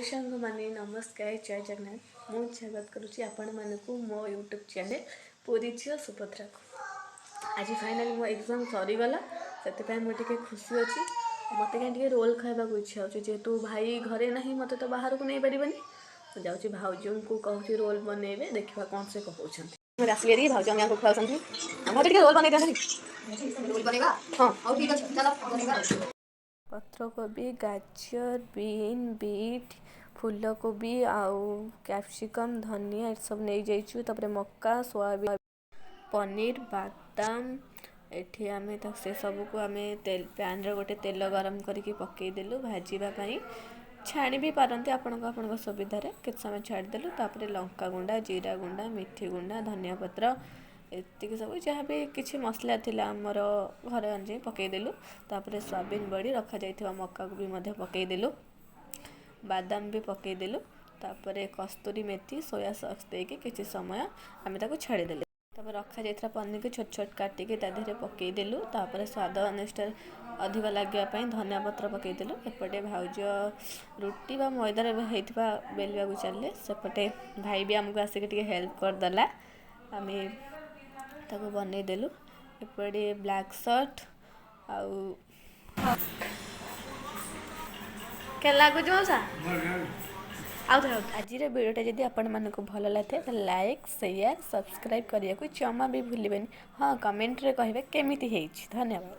सांग माने नमस्कार जय जगन्नाथ मु स्वागत करुच्ची आपण मानक मो यूट्यूब चैनल पूरी झील सुभद्रा को आज फाइनाली मो एग्जाम सरीगला से मुझे खुशी अच्छी मत कहीं रोल खावा इच्छा हो जेहेतु भाई घरे ना मत तो बाहर को नहीं पारे तो जाऊँगी भाउज को कहूँ रोल बनइबे देखा कौन से कहते आसिए भाउज को खुआते रोल बनई हाँ पत्रकोबी गाजर बीन बीट फूलकोबी आउ कैप्सिकम धनिया सब नहीं जाइछु तापर मक्का सोयाबीन पनीर बादाम एठी आमे से सब को आमे तेल पैन रे गोटे तेल गरम करके पकई देलु भाजीबा पई छाणी भी पारंती आपण सुविधा रे केत समय छाड़ी देलु तापर लंका गुंडा जीरा गुंडा मेथी गुंडा धनिया पत्र एतिक सब जहाँ भी किसी मसला थिला आमर घरे अंजे पकईदेलु तापर सोयाबीन बड़ी रखा जाइथिबा मक्का को भी मध्य पकईदेलु बादाम भी पकईदेलु तापर कस्तूरी मेथी सोया सॉस देके किसी समय आमे ताको छाड़ीदेलु तापर रखा जाइथिबा पनीर को छोट छोट काटिके ता देहरे पकईदेलु तापर स्वाद अनुसार अधिक लगे धनिया पत्र पकईदेलु एपटे भाउज रुटी बा मैदार होइथिबा बेलिया को चलले सेपटे भाई भी आमको आसिक हेल्प करदेला आमे ताको बनई देलु एपटे ब्लैक शर्ट आउ के लागु जोसा आज वीडियोटा जदि आपण मानक भल लगे तो लाइक शेयर सब्सक्राइब करने को जमा भी भूलें हाँ कमेंट रे कहे केमिति धन्यवाद।